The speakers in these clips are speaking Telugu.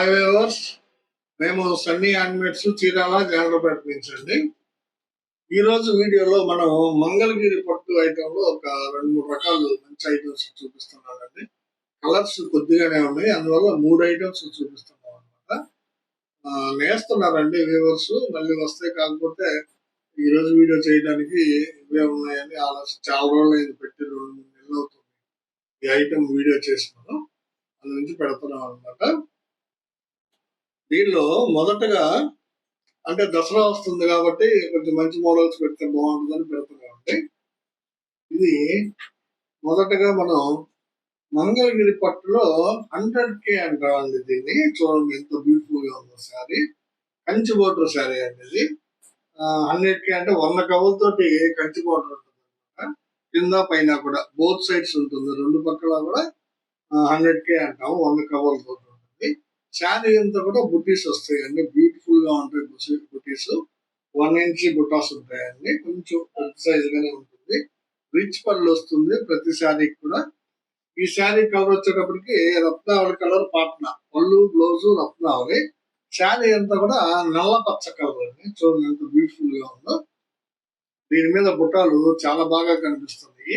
హాయ్ వ్యూవర్స్, మేము సన్నీ హ్యాండ్మేడ్స్ చీరాల జాగ్రపేట నుంచి అండి. ఈరోజు వీడియోలో మనం మంగళగిరి పట్టు ఐటెంలో ఒక 2-3 రకాలు మంచి ఐటమ్స్ చూపిస్తున్నానండి. కలర్స్ కొద్దిగానే ఉన్నాయి, అందువల్ల 3 ఐటమ్స్ చూపిస్తున్నాం అనమాట. నేస్తున్నారండి వ్యూవర్స్, మళ్ళీ వస్తాయి. కాకపోతే ఈరోజు వీడియో చేయడానికి ఇవే ఉన్నాయని ఆలోచన. చాలా రోజులు అయింది పెట్టి, 2-3 నెలలు అవుతుంది ఈ ఐటమ్ వీడియో చేసినాను. అది నుంచి పెడుతున్నాం అనమాట. దీనిలో మొదటగా అంటే దసరా వస్తుంది కాబట్టి కొంచెం మంచి మోడల్స్ పెడితే బాగుంటుందని పెడుతున్నామండి. ఇది మొదటగా మనం మంగళగిరి పట్టులో 100K అంటామండి. దీన్ని చూడండి ఎంత బ్యూటిఫుల్ గా ఉందో శారీ. కంచి బోర్డర్ శారీ అండి ఇది. 100K అంటే 100 కవులతోటి కంచి బోర్డర్ ఉంటుంది అనమాట. కింద పైన కూడా బోత్ సైడ్స్ ఉంటుంది, 2 పక్కల కూడా 100K అంటాము. 100 కవులతో ఉంటుంది. శారీ అంతా కూడా బుటీస్ వస్తాయండి, బ్యూటిఫుల్ గా ఉంటాయి బుటీస్. 1 ఇంచ్ బుటాస్ ఉంటాయండి, కొంచెం పెద్ద సైజ్ గానే ఉంటుంది. రిచ్ పళ్ళు వస్తుంది ప్రతి శారీకి కూడా. ఈ శారీ కలర్ వచ్చేటప్పటికి రత్నావళి కలర్ పాట్నా, పళ్ళు బ్లౌజ్ రత్నావళి. శారీ అంతా కూడా నల్ల పచ్చ కలర్ అండి. చూడండి ఎంత బ్యూటిఫుల్ గా ఉందో. దీని మీద బుటాలు చాలా బాగా కనిపిస్తుంది.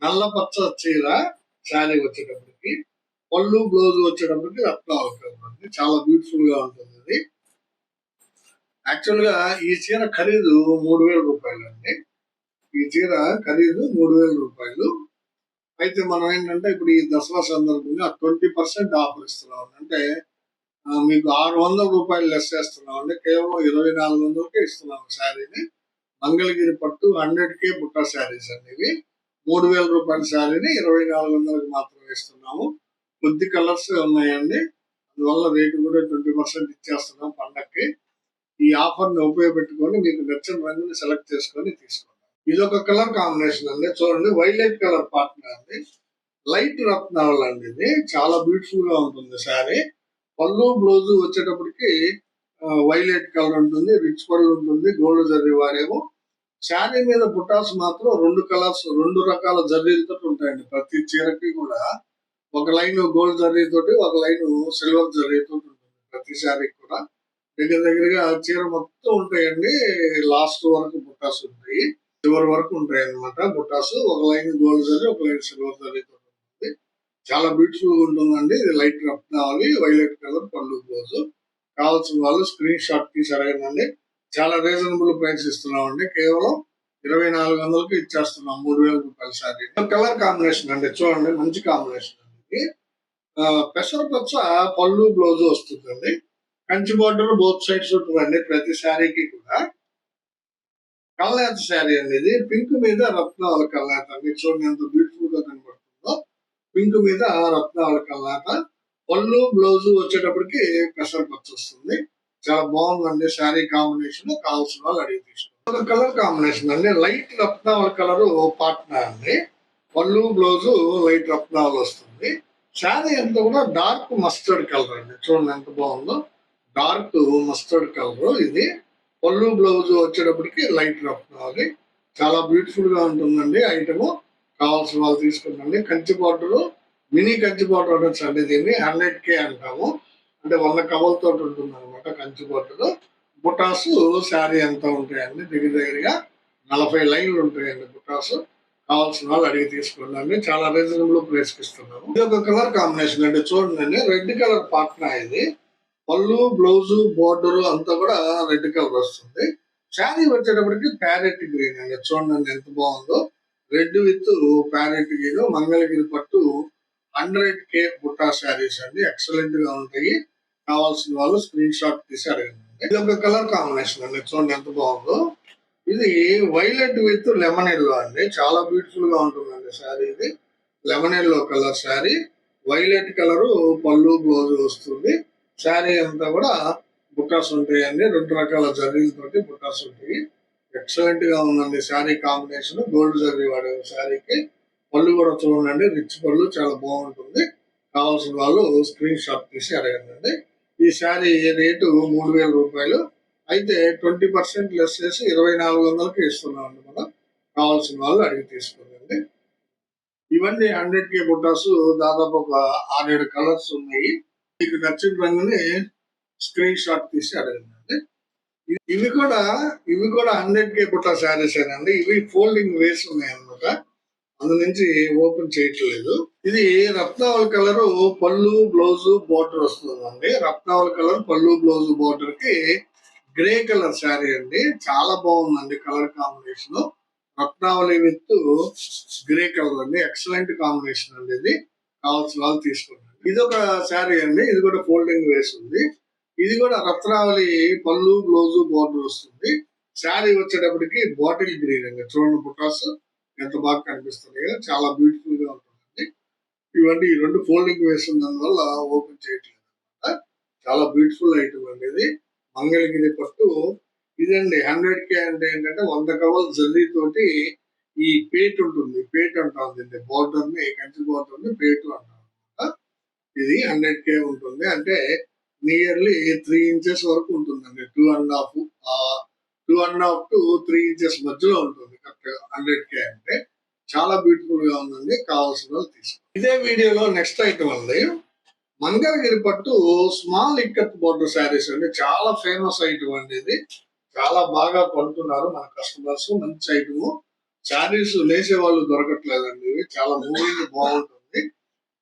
నల్ల పచ్చ చీర శారీ వచ్చేటప్పటికి, పళ్ళు బ్లౌజ్ వచ్చేటప్పటికి రత్నావళి కలర్ అండి. చాలా బ్యూటిఫుల్ గా ఉంటుంది ఇది. యాక్చువల్ గా ఈ చీర ఖరీదు 3000 రూపాయలు అండి. ఈ చీర ఖరీదు 3000 రూపాయలు. అయితే మనం ఏంటంటే ఇప్పుడు ఈ దసరా సందర్భంగా 20% ఆఫర్ ఇస్తున్నాం. అంటే మీకు 600 రూపాయలు లెస్ చేస్తున్నాం అండి. కేవలం 2400కే ఇస్తున్నాం శారీని. మంగళగిరి పట్టు 100K బుట్టా శారీస్ అండి ఇవి. 3000 రూపాయల శారీని 2400కి మాత్రమే ఇస్తున్నాము. కొద్ది కలర్స్ ఉన్నాయండి, అందువల్ల రేటు కూడా 20% ఇచ్చేస్తున్నాం పండక్కి. ఈ ఆఫర్ ని ఉపయోగపెట్టుకొని మీకు నచ్చిన రంగుని సెలెక్ట్ చేసుకొని తీసుకోండి. ఇది ఒక కలర్ కాంబినేషన్ అండి. చూడండి వైలెట్ కలర్ పార్ట్నర్ అండి, లైట్ రత్నావళి అండి. ఇది చాలా బ్యూటిఫుల్ గా ఉంటుంది శారీ. పళ్ళు బ్లౌజ్ వచ్చేటప్పటికి వైలెట్ కలర్ ఉంటుంది, రిచ్ పళ్ళు ఉంటుంది, గోల్డ్ జర్రీ వాడేమో. శారీ మీద బుటాస్ మాత్రం 2 కలర్స్, 2 రకాల జర్రీలతో ఉంటాయండి. ప్రతి చీరకి కూడా ఒక లైన్ గోల్డ్ జర్రీ తోటి, ఒక లైన్ సిల్వర్ జర్రీ తోటి ఉంటుంది ప్రతి శారీకి కూడా. దగ్గరగా చీర మొత్తం ఉంటాయండి. లాస్ట్ వరకు బుట్టాస్ ఉంటాయి, చివరి వరకు ఉంటాయి అన్నమాట బుట్టాస్. ఒక లైన్ గోల్డ్ జరీ, ఒక లైన్ సిల్వర్ జరీ తోటి ఉంటుంది. చాలా బ్యూటిఫుల్ గా ఉంటుందండి. ఇది లైట్ రత్నావళి, వైలెట్ కలర్ పళ్ళు బ్లౌజ్. కావాల్సిన వాళ్ళు స్క్రీన్ షాట్ తీసి అడగండి. చాలా రీజనబుల్ ప్రైస్ ఇస్తున్నామండి. కేవలం 2400కి ఇచ్చేస్తున్నాం 3000 రూపాయల శారీ. కలర్ కాంబినేషన్ అండి, చూడండి మంచి కాంబినేషన్ అండి. పెసరపచ్చ పళ్ళు బ్లౌజ్ వస్తుందండి. కంచి బోర్డర్ బోత్ సైడ్స్ ఉంటుందండి ప్రతి శారీకి కూడా. కల్నేత శారీ అండి ఇది. పింక్ మీద రత్నావళి కల్నేత అండి. చూడండి ఎంత బ్యూటిఫుల్ గా కనబడుతుందో. పింక్ మీద రత్నావళి కల్నేత. పళ్ళు బ్లౌజ్ వచ్చేటప్పటికి పెసరపచ్చ వస్తుంది. చాలా బాగుందండి శారీ కాంబినేషన్. కావాల్సిన వాళ్ళు అడిగి తీసుకోండి. ఒక కలర్ కాంబినేషన్ అండి, లైట్ రత్నావళి కలర్ పాట్నా అండి. పళ్ళు బ్లౌజ్ లైట్ రత్నావళి వస్తుంది. శారీ అంతా కూడా డార్క్ మస్టర్డ్ కలర్ అండి. చూడండి ఎంత బాగుందో, డార్క్ మస్టర్డ్ కలర్ ఇది. పళ్ళు బ్లౌజ్ వచ్చేటప్పటికి లైట్ రత్నావళి. చాలా బ్యూటిఫుల్ గా ఉంటుందండి ఐటమ్. కావాల్సిన వాళ్ళు తీసుకుందండి. Kanchi border, mini Kanchi border అనొచ్చు అండి దీన్ని. 100K అంటాము, అంటే 100 కవలతో ఉంటుంది అనమాట కంచి బార్డర్. బుటాస్ శారీ అంతా ఉంటాయండి. దగ్గరగా 40 లైన్లు ఉంటాయండి బుటాస్. కావాల్సిన వాళ్ళు అడిగి తీసుకోండి. చాలా రీజనబుల్ ప్రైస్ కి ఇస్తున్నాము. ఇది ఒక కలర్ కాంబినేషన్ అండి. చూడండి రెడ్ కలర్ పాట్నా ఇది. పళ్ళు బ్లౌజ్ బోర్డర్ అంతా కూడా రెడ్ కలర్ వస్తుంది. శారీ వచ్చేటప్పటికి ప్యారెట్ గ్రీన్ అండి. చూడండి ఎంత బాగుందో. Red with parrot green. Mangalagiri పట్టు 100K బుట్టా శారీస్ అండి. ఎక్సలెంట్ గా ఉంటాయి. కావాల్సిన వాళ్ళు స్క్రీన్ షాట్ తీసి అడగండి. ఇది ఒక కలర్ కాంబినేషన్ అండి. చూడండి ఎంత బాగుందో. ఇది వైలెట్ విత్ లెమన్ ఎల్లో అండి. చాలా బ్యూటిఫుల్ గా ఉంటుందండి శారీ ఇది. Lemon yellow colour sari, violet colour పళ్ళు బ్లౌజ్ వస్తుంది. శారీ అంతా కూడా బుట్టాస్ ఉంటాయండి. 2 రకాల జర్రీలతోటి బుట్టాస్ ఉంటాయి. ఎక్సలెంట్ గా ఉందండి శారీ కాంబినేషన్. గోల్డ్ జర్రీ వాడే శారీకి. పళ్ళు కూడా చూడండి రిచ్ పళ్ళు, చాలా బాగుంటుంది. కావాల్సిన వాళ్ళు స్క్రీన్ షాట్ తీసి అడగండి. ఈ శారీ రేటు 3000 రూపాయలు. అయితే 20% లెస్ చేసి 2400కి ఇస్తున్నాం అండి మనం. కావాల్సిన వాళ్ళు అడిగి తీసుకోండి. ఇవన్నీ 100K బుట్టాస్. దాదాపు ఒక 6-7 కలర్స్ ఉన్నాయి. మీకు నచ్చిన రంగుని స్క్రీన్ షాట్ తీసి అడగండి. ఇవి కూడా 100K బుట్ట శారీస్ అండి. ఇవి ఫోల్డింగ్ వేసి ఉన్నాయి అన్నమాట. అందు నుంచి ఓపెన్ చేయట్లేదు. ఇది రత్నావళి కలర్ పళ్ళు బ్లౌజ్ బోర్డర్ వస్తుందండి. రత్నావళి కలర్ పళ్ళు బ్లౌజ్ బోర్డర్ కి గ్రే కలర్ శారీ అండి. చాలా బాగుందండి colour combination. Ratnavali with grey colour అండి. ఎక్సలెంట్ కాంబినేషన్ అండి. ఇది కావాల్సిన వాళ్ళు తీసుకోండి. ఇది ఒక శారీ అండి. ఇది కూడా ఫోల్డింగ్ వేసి ఉంది. ఇది కూడా రత్నావళి పళ్ళు బ్లౌజ్ బోర్డర్ వస్తుంది. శారీ వచ్చేటప్పటికి బాటిల్ గ్రీన్ అండి. చూడండి బుటాస్ ఎంత బాగా కనిపిస్తుంది. చాలా బ్యూటిఫుల్ గా ఉంటుందండి. ఇవన్నీ ఈ రెండు ఫోల్డింగ్ వేసిన వల్ల ఓపెన్ చేయట్లేదు అనమాట. చాలా బ్యూటిఫుల్ ఐటమ్ అండి. ఇది మంగళగిరి పట్టు ఇదండి. 100K అంటే ఏంటంటే 100 కవల్ జర్రీ తోటి ఈ పేట్ ఉంటుంది. పేట్ అంటాం దీన్ని. బోర్డర్ ని కంచి బోర్డర్ ని పేటు అంటాం అనమాట. ఇది 100K ఉంటుంది. అంటే నియర్లీ 3 ఇంచెస్ వరకు ఉంటుందండి. 2.5 to 3 ఇంచెస్ మధ్యలో ఉంటుంది. కరెక్ట్ 100K అంటే చాలా బ్యూటిఫుల్ గా ఉందండి. కావాల్సిన వాళ్ళు తీసుకోండి. ఇదే వీడియోలో నెక్స్ట్ ఐటమ్ అండి. మంగళగిరి పట్టు స్మాల్ ఇక్కత్ బోర్డర్ శారీస్ అండి. చాలా ఫేమస్ ఐటమ్ అండి. ఇది చాలా బాగా కొంటున్నారు మన కస్టమర్స్. మంచి ఐటమ్. శారీస్ లేసే వాళ్ళు దొరకట్లేదండి. ఇవి చాలా మూవింగ్ బాగుంటుంది.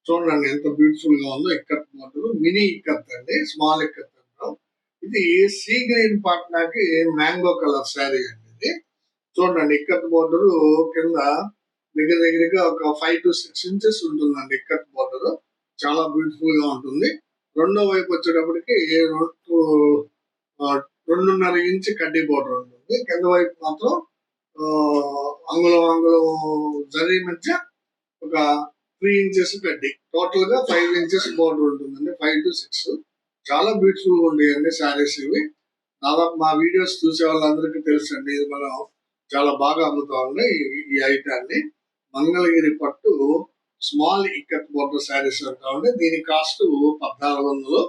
చూడండి ఎంత బ్యూటిఫుల్ గా ఉందో. ఇక్కత్ బోర్డర్ మినీ ఇక్కత్ అండి. స్మాల్ ఇక్కత్ అంటాం. ఇది సీ గ్రీన్ పాట్నాకి మ్యాంగో కలర్ శారీ అండి. ఇది చూడండి ఇక్కత్ బోర్డర్ కింద దగ్గరగా ఒక 5 to 6 ఇంచెస్ ఉంటుందండి. ఇక్కత్ బోర్డర్ చాలా బ్యూటిఫుల్ గా ఉంటుంది. రెండో వైపు వచ్చేటప్పటికి 2.5 ఇంచ్ కడ్డీ బోర్డర్ ఉంటుంది. కింద వైపు మాత్రం అంగుళం జరీ మధ్య ఒక 3 ఇంచెస్ కడ్డీ. టోటల్ గా 5 ఇంచెస్ బోర్డర్ ఉంటుందండి. 5 to 6. చాలా బ్యూటిఫుల్ గా ఉండేయండి శారీస్ ఇవి. దాదాపు మా వీడియోస్ చూసే వాళ్ళందరికీ తెలుసు అండి. ఇది మనం చాలా బాగా అమ్ముతామండి ఈ ఐటాన్ని. మంగళగిరి పట్టు స్మాల్ ఇక్కత్ బోర్డర్ శారీస్ అంటామండి. దీని కాస్ట్ 1400.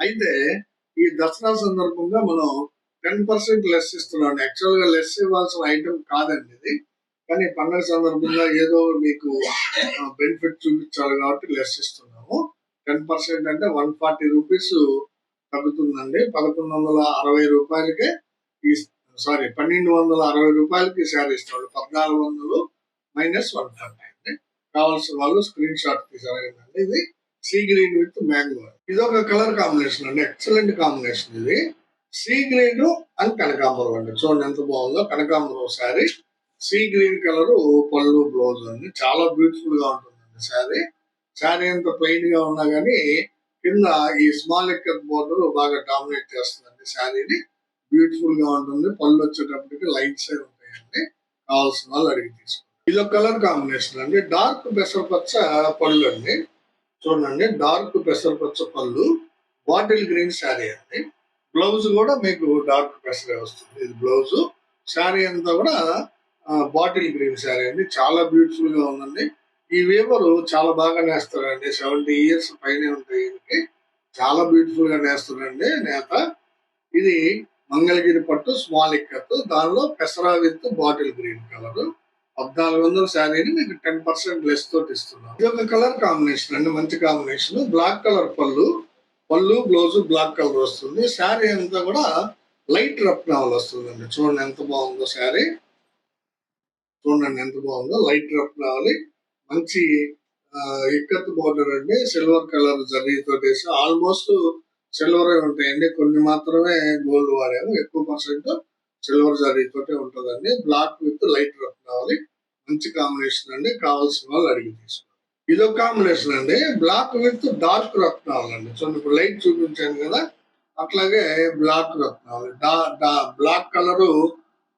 అయితే ఈ దసరా సందర్భంగా మనం 10% లెస్ ఇస్తున్నాం. యాక్చువల్ గా లెస్ ఇవ్వాల్సిన ఐటమ్ కాదండి ఇది. కానీ పండుగ సందర్భంగా ఏదో మీకు బెనిఫిట్ చూపించాలి కాబట్టి లెస్ ఇస్తున్నాము. 10% అంటే 140 రూపీస్ తగ్గుతుందండి. 1160 రూపాయలకే 1260 రూపాయలకి శారీ ఇస్తాడు. 1400 మైనస్ 140 అండి. కావాల్సిన వాళ్ళు స్క్రీన్ షాట్ తీసారండి. ఇది సీ గ్రీన్ విత్ మ్యాంగో. ఇది ఒక కలర్ కాంబినేషన్ అండి. ఎక్సలెంట్ కాంబినేషన్ ఇది. సీ గ్రీన్ అండ్ కనకాంబరం అండి. చూడండి ఎంత బాగుందో. కనకాంబరం శారీ సీ గ్రీన్ కలర్ పళ్ళు బ్లౌజ్ అండి. చాలా బ్యూటిఫుల్ గా ఉంటుందండి శారీ. శారీ అంత ప్లెయిన్ గా ఉన్నా గానీ కింద ఈ స్మాల్ ఇక్కత్ బోర్డర్ బాగా డామినేట్ చేస్తుందండి శారీని. బ్యూటిఫుల్ గా ఉంటుంది. పళ్ళు వచ్చేటప్పటికి లైట్స్ ఉంటాయండి. కావాల్సిన వాళ్ళు అడిగి తీసుకోండి. ఇది ఒక కలర్ కాంబినేషన్ అండి. డార్క్ పెసరపచ్చ పళ్ళు అండి. చూడండి డార్క్ పెసరపచ్చ పళ్ళు బాటిల్ గ్రీన్ శారీ అండి. బ్లౌజ్ కూడా మీకు డార్క్ పెసరే వస్తుంది. ఇది బ్లౌజ్. శారీ అంతా కూడా బాటిల్ గ్రీన్ శారీ అండి. చాలా బ్యూటిఫుల్ గా ఉందండి. ఈ వేవరు చాలా బాగా నేస్తారండి. 70 ఇయర్స్ పైనే ఉంటాయి. దీనికి చాలా బ్యూటిఫుల్ గా నేస్తారండి నేత. ఇది మంగళగిరి పట్టు స్మాల్ ఇక్కత్. దానిలో పెసరా విత్ బాటిల్ గ్రీన్ కలర్. 1400 శారీని మీకు 10% లెస్ తోటి ఇస్తున్నాం. ఇది ఒక కలర్ కాంబినేషన్ అండి. మంచి కాంబినేషన్. బ్లాక్ కలర్ పళ్ళు బ్లౌజ్ బ్లాక్ కలర్ వస్తుంది. శారీ అంతా కూడా లైట్ రత్నావళి వస్తుందండి. చూడండి ఎంత బాగుందో శారీ. చూడండి ఎంత బాగుందో. లైట్ రత్నావళి మంచి ఇక్కత్ బోర్డర్ అండి. సిల్వర్ కలర్ జరీ తోటి ఆల్మోస్ట్ సిల్వర్ ఉంటాయండి. కొన్ని మాత్రమే గోల్డ్ వాడాము. ఎక్కువ పర్సెంట్ సిల్వర్ జరీ తోటే ఉంటుందండి. బ్లాక్ విత్ లైట్ రత్నావళి మంచి కాంబినేషన్ అండి. కావాల్సిన వాళ్ళు అడిగి తీసుకోండి. ఇదొక కాంబినేషన్ అండి. బ్లాక్ విత్ డార్క్ రత్నావళి అండి. చూడండి ఇప్పుడు లైట్ చూపించాను కదా, అట్లాగే బ్లాక్ రత్నావళి. బ్లాక్ కలరు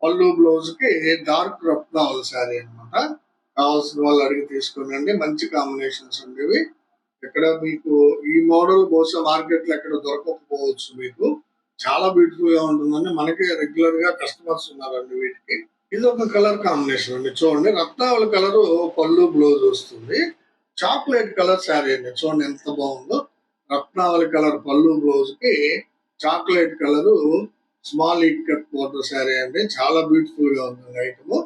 పళ్ళు బ్లౌజ్ కి డార్క్ రత్నావళి శారీ అనమాట. కావాల్సిన వాళ్ళు అడిగి తీసుకోండి. మంచి కాంబినేషన్స్ అండి ఇవి. ఇక్కడ మీకు ఈ మోడల్ బహుశా మార్కెట్ లో ఎక్కడ దొరకకపోవచ్చు. మీకు చాలా బ్యూటిఫుల్ గా ఉంటుందండి. మనకి రెగ్యులర్ గా కస్టమర్స్ ఉన్నారండి వీటికి. ఇది ఒక కలర్ కాంబినేషన్ అండి. చూడండి రత్నావళి కలర్ పళ్ళు బ్లౌజ్ వస్తుంది. చాక్లెట్ కలర్ శారీ అండి. చూడండి ఎంత బాగుందో. రత్నావళి కలర్ పళ్ళు బ్లౌజ్ కి chocolate colour small ikat border sari అండి. చాలా బ్యూటిఫుల్ గా ఉంటుంది ఐటమ్.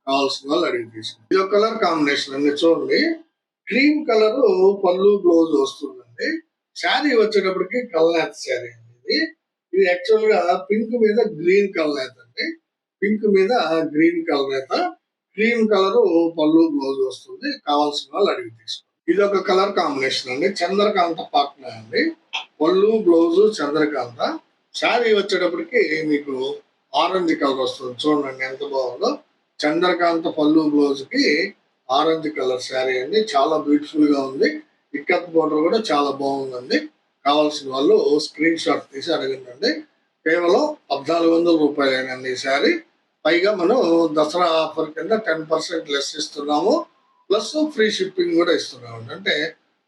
కావాల్సిన వాళ్ళు అడిగి తీసుకోండి. ఇది ఒక కలర్ కాంబినేషన్ అండి. చూడండి క్రీమ్ కలర్ పళ్ళు బ్లౌజ్ వస్తుందండి. శారీ వచ్చేటప్పటికి కల్నేత శారీ అండి ఇది. ఇది యాక్చువల్ గా పింక్ మీద గ్రీన్ కల్నేత అండి. పింక్ మీద గ్రీన్ కల్నేత, క్రీమ్ కలర్ పళ్ళు బ్లౌజ్ వస్తుంది. కావాల్సిన వాళ్ళు అడిగి తీసుకోండి. ఇది ఒక కలర్ కాంబినేషన్ అండి, చంద్రకాంత పాట్నా అండి. పళ్ళు బ్లౌజ్ చంద్రకాంత. శారీ వచ్చేటప్పటికి మీకు ఆరెంజ్ కలర్ వస్తుంది. చూడండి ఎంత బాగుందో. చంద్రకాంత పళ్ళు బ్లౌజ్ కి ఆరెంజ్ కలర్ శారీ అండి. చాలా బ్యూటిఫుల్ గా ఉంది. ఇక్కత్ బోర్డర్ కూడా చాలా బాగుందండి. కావాల్సిన వాళ్ళు స్క్రీన్ షాట్ తీసి అడగండి. కేవలం 1400 రూపాయలేనండి ఈ శారీ. పైగా మనం దసరా ఆఫర్ కింద 10% లెస్ ఇస్తున్నాము. ప్లస్ ఫ్రీ షిప్పింగ్ కూడా ఇస్తున్నాము. అంటే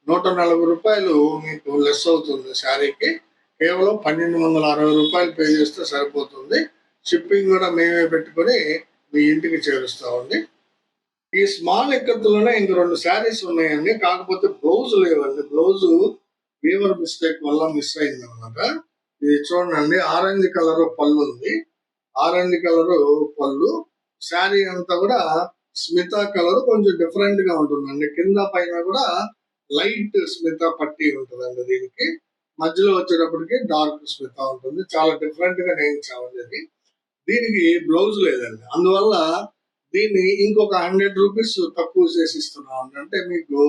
140 రూపాయలు మీకు లెస్ అవుతుంది శారీకి. కేవలం 1260 రూపాయలు పే చేస్తే సరిపోతుంది. షిప్పింగ్ కూడా మేమే పెట్టుకొని మీ ఇంటికి చేరుస్తామండి. ఈ స్మాల్ ఎక్కత్తులోనే ఇంక 2 శారీస్ ఉన్నాయండి. కాకపోతే బ్లౌజ్ లేవండి. బ్లౌజ్ వీవర్ మిస్టేక్ వల్ల మిస్ అయింది అనమాట. ఇది చూడండి, ఆరెంజ్ కలర్ పళ్ళు ఉంది. ఆరెంజ్ కలర్ పళ్ళు. శారీ అంతా కూడా స్మితా కలర్ కొంచెం డిఫరెంట్ గా ఉంటుందండి. కింద పైన కూడా లైట్ స్మితా పట్టి ఉంటుందండి. దీనికి మధ్యలో వచ్చేటప్పటికి డార్క్ స్మితా ఉంటుంది. చాలా డిఫరెంట్ గా నేయించామండి. దీనికి బ్లౌజ్ లేదండి. అందువల్ల దీన్ని ఇంకొక 100 రూపీస్ తక్కువ చేసి ఇస్తున్నాం. అంటే మీకు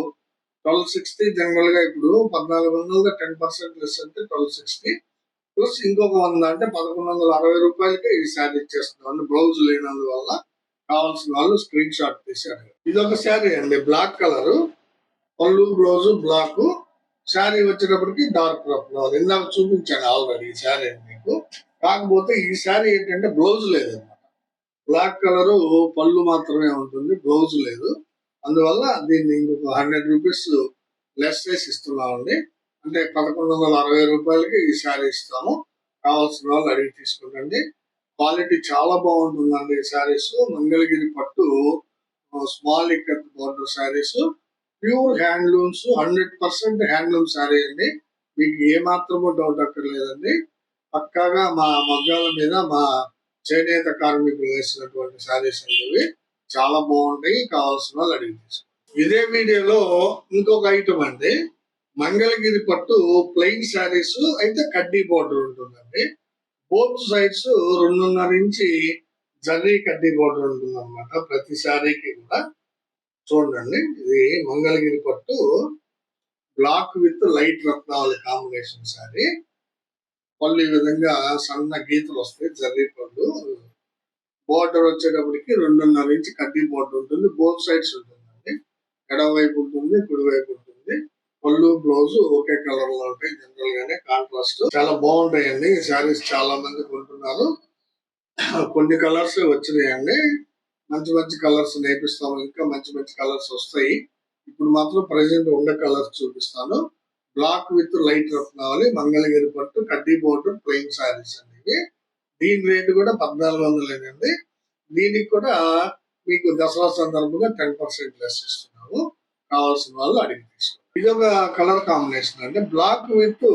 1260. జనరల్ గా ఇప్పుడు 1400 10% లెస్ అంటే 1260 ప్లస్ ఇంకొక 100 అంటే 1160 రూపాయలకి ఈ శారీ ఇచ్చేస్తున్నాం. బ్లౌజ్ లేనందువల్ల కావాల్సిన వాళ్ళు స్క్రీన్ షాట్ తీశారు. ఇది ఒక శారీ అండి, బ్లాక్ కలర్. పళ్ళు బ్లౌజ్ బ్లాక్. శారీ వచ్చేటప్పటికి డార్క్ రఫ్లవర్. ఇందాక చూపించాను ఆల్రెడీ ఈ శారీ మీకు. కాకపోతే ఈ శారీ ఏంటంటే బ్లౌజ్ లేదన్నమాట. బ్లాక్ కలర్ పళ్ళు మాత్రమే ఉంటుంది, బ్లౌజ్ లేదు. అందువల్ల దీన్ని ఇంకొక 100 రూపీస్ లెస్ చేసి ఇస్తున్నామండి. అంటే 1160 రూపాయలకి ఈ శారీ ఇస్తాము. కావాల్సిన వాళ్ళు అడిగి తీసుకుంటండి. క్వాలిటీ చాలా బాగుంటుందండి ఈ శారీస్. మంగళగిరి పట్టు small ikat border saris. Pure handlooms, 100% handloom sari అండి. మీకు ఏ మాత్రమూ డౌట్ అక్కర్లేదండి. పక్కాగా మా మగ్గాల మీద మా చేనేత కార్మికులు వేసినటువంటి శారీస్ అండి. ఇవి చాలా బాగుంటాయి. కావాల్సిన వాళ్ళు అడిగి తీసుకోండి. ఇదే వీడియోలో ఇంకొక ఐటమ్ అండి, మంగళగిరి పట్టు ప్లెయిన్ శారీస్ అయితే కడ్డీ బోర్డర్ ఉంటుందండి. బోత్ సైడ్స్ 2.5 ఇంచి జర్రీ కడ్డీ బోర్డర్ ఉంటుంది అనమాట ప్రతి శారీకి కూడా. చూడండి, ఇది మంగళగిరి పట్టు black with light Ratnavali combination sari. పళ్ళు ఈ విధంగా సన్న గీతలు వస్తాయి, జర్రీ పళ్ళు. బోర్డర్ వచ్చేటప్పటికి 2.5 ఇంచి కడ్డీ బోర్డర్ ఉంటుంది. బోత్ సైడ్స్ ఉంటుందండి. ఎడమవైపు ఉంటుంది, కుడివైపు ఉంటుంది. పళ్ళు బ్లౌజ్ ఒకే కలర్ లో ఉంటాయి. జనరల్ గానే కాంట్రాస్ట్ చాలా బాగుంటాయండి. ఈ శారీస్ చాలా మంది కొంటున్నారు. కొన్ని కలర్స్ వచ్చినాయండి. మంచి మంచి కలర్స్ నేర్పిస్తాము. ఇంకా మంచి మంచి కలర్స్ వస్తాయి. ఇప్పుడు మాత్రం ప్రెసెంట్ ఉండే కలర్స్ చూపిస్తాను. బ్లాక్ విత్ లైట్ రత్నావళి మంగళగిరి పట్టు కడ్డీ బోర్డర్ ప్లెయిన్ శారీస్ అండి. దీని రేటు కూడా 1400 దీనికి కూడా మీకు దసరా సందర్భంగా 10% లెస్ ఇస్తున్నాము. కావాల్సిన వాళ్ళు అడిగి తీసుకోండి. ఇది ఒక కలర్ కాంబినేషన్ అండి, బ్లాక్ విత్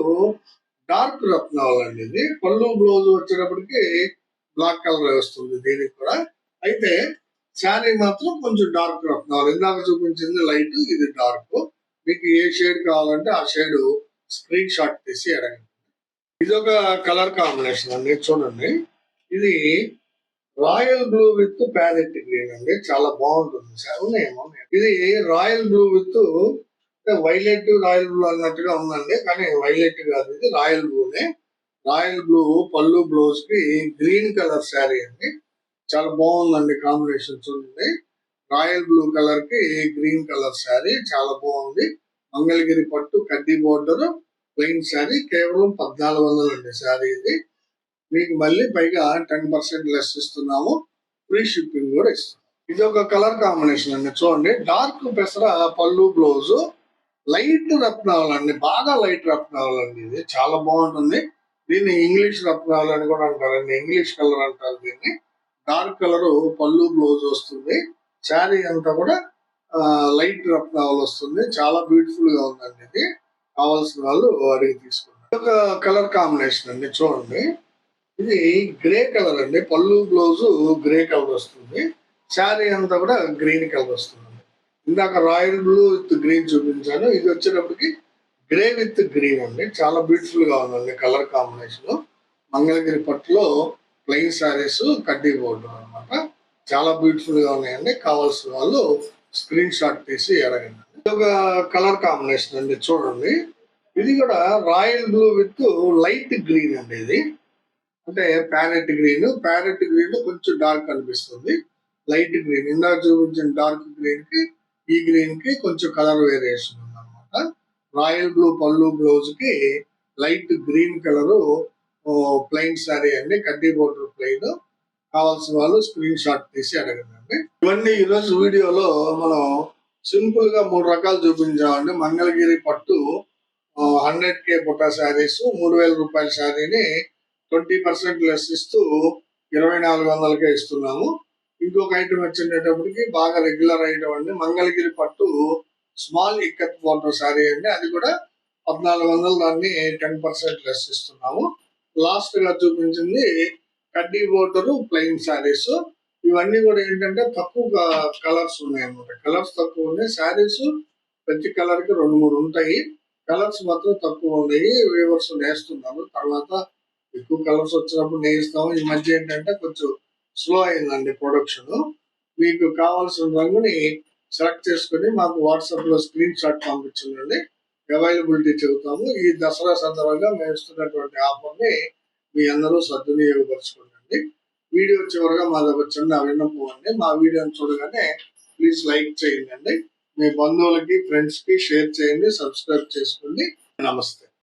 డార్క్ రత్నావళి అండి. ఇది పళ్ళు బ్లౌజ్ వచ్చేటప్పటికి బ్లాక్ కలర్ వస్తుంది దీనికి కూడా. అయితే శారీ మాత్రం కొంచెం డార్క్ రత్నావళి. ఇందాక చూపించింది లైట్, ఇది డార్క్. మీకు ఏ షేడ్ కావాలంటే ఆ షేడ్ స్క్రీన్ షాట్ తీసి అడగండి. ఇది ఒక కలర్ కాంబినేషన్ అండి. చూడండి, ఇది royal blue with parrot green అండి. చాలా బాగుంటుంది. ఇది royal blue with violet royal blue అన్నట్టుగా ఉందండి, కానీ వైలెట్ కాదు, ఇది రాయల్ బ్లూనే. రాయల్ బ్లూ పళ్ళు బ్లౌజ్ కి గ్రీన్ కలర్ శారీ అండి. చాలా బాగుందండి కాంబినేషన్. చూడండి, రాయల్ బ్లూ కలర్ కి గ్రీన్ కలర్ శారీ చాలా బాగుంది. మంగళగిరి పట్టు కడ్డీ బోర్డర్ ప్లెయిన్ శారీ. కేవలం 1400 అండి శారీ ఇది. మీకు మళ్ళీ పైగా 10% లెస్ ఇస్తున్నాము. ఫ్రీ షిప్పింగ్ కూడా ఇస్తున్నాం. ఇది ఒక కలర్ కాంబినేషన్ అండి. చూడండి, డార్క్ పెసర పళ్ళు బ్లౌజ్, లైట్ రత్నావళి అండి, బాగా లైట్ రత్నావళి అండి. ఇది చాలా బాగుంటుంది. దీన్ని ఇంగ్లీష్ రత్నావళి అని కూడా అంటారండి, ఇంగ్లీష్ కలర్ అంటారు దీన్ని. డార్క్ కలర్ పళ్ళు బ్లౌజ్ వస్తుంది. శారీ అంతా కూడా లైట్ రత్నావళి వస్తుంది. చాలా బ్యూటిఫుల్ గా ఉందండి. ఇది కావాల్సిన వాళ్ళు అడిగి తీసుకుంటారు. ఒక కలర్ కాంబినేషన్ అండి. చూడండి, ఇది గ్రే కలర్ అండి. పళ్ళు బ్లౌజ్ గ్రే కలర్ వస్తుంది. శారీ అంతా కూడా గ్రీన్ కలర్ వస్తుంది. ఇందాక రాయల్ బ్లూ విత్ గ్రీన్ చూపించాను. ఇది వచ్చేటప్పటికి గ్రే విత్ గ్రీన్ అండి, చాలా బ్యూటిఫుల్ గా ఉందండి కలర్ కాంబినేషన్. మంగళగిరి పట్టులో ప్లెయిన్ సారీస్ కడ్డీ బోర్డు అనమాట, చాలా బ్యూటిఫుల్ గా ఉన్నాయండి. కావాల్సిన వాళ్ళు స్క్రీన్ షాట్ తీసి అడగండి. ఇది ఒక కలర్ కాంబినేషన్ అండి, చూడండి. ఇది కూడా royal blue with light green అండి. ఇది అంటే ప్యారెట్ గ్రీన్ కొంచెం డార్క్ అనిపిస్తుంది. లైట్ గ్రీన్, ఇందాక చూపించిన డార్క్ గ్రీన్ కి ఈ గ్రీన్ కి కొంచెం కలర్ వేరియేషన్ ఉందన్నమాట. రాయల్ బ్లూ పళ్ళు, బ్లౌజ్ కి light green colour plain sorry అండి, కడ్డీ బోర్డర్ ప్లెయిన్. కావాల్సిన వాళ్ళు స్క్రీన్ షాట్ తీసి అడగండి. ఇవన్నీ ఈరోజు వీడియోలో మనం సింపుల్ గా 3 రకాలు చూపించామండి. మంగళగిరి పట్టు 100K బుటా శారీస్ 3000 రూపాయల శారీని 20% లెస్ ఇస్తూ 2400కే ఇస్తున్నాము. ఇంకొక ఐటమ్ వచ్చేటప్పటికి బాగా రెగ్యులర్ ఐటమ్ అండి, మంగళగిరి పట్టు స్మాల్ ఇక్కత్ బోర్డర్ శారీ అండి. అది కూడా 1400, దాన్ని 10% లెస్ ఇస్తున్నాము. లాస్ట్ గా చూపించింది కడ్డీ బోర్డర్ ప్లెయిన్ శారీస్. ఇవన్నీ కూడా ఏంటంటే తక్కువ కలర్స్ ఉన్నాయి అన్నమాట. కలర్స్ తక్కువ ఉన్నాయి. శారీస్ ప్రతి కలర్ కి 2-3 ఉంటాయి. కలర్స్ మాత్రం తక్కువ ఉన్నాయి. వీవర్స్ నేస్తున్నారు, తర్వాత ఎక్కువ కలర్స్ వచ్చినప్పుడు నేయిస్తాము. ఈ మధ్య ఏంటంటే కొంచెం స్లో అయిందండి ప్రొడక్షన్. మీకు కావాల్సిన రంగుని సెలెక్ట్ చేసుకుని మాకు వాట్సాప్ లో స్క్రీన్ షాట్ పంపించండి, అవైలబిలిటీ చెబుతాము. ఈ దసరా సందర్భంగా మేము ఇస్తున్నటువంటి ఆఫర్ ని మీ అందరూ సద్వినియోగపరచుకోండి. వీడియో చివరిగా మాది ఒక చిన్న విన్నపం అండి, మా వీడియోని చూడగానే ప్లీజ్ లైక్ చేయండి, మీ బంధువులకి ఫ్రెండ్స్ కి షేర్ చేయండి, సబ్స్క్రైబ్ చేసుకోండి. నమస్తే.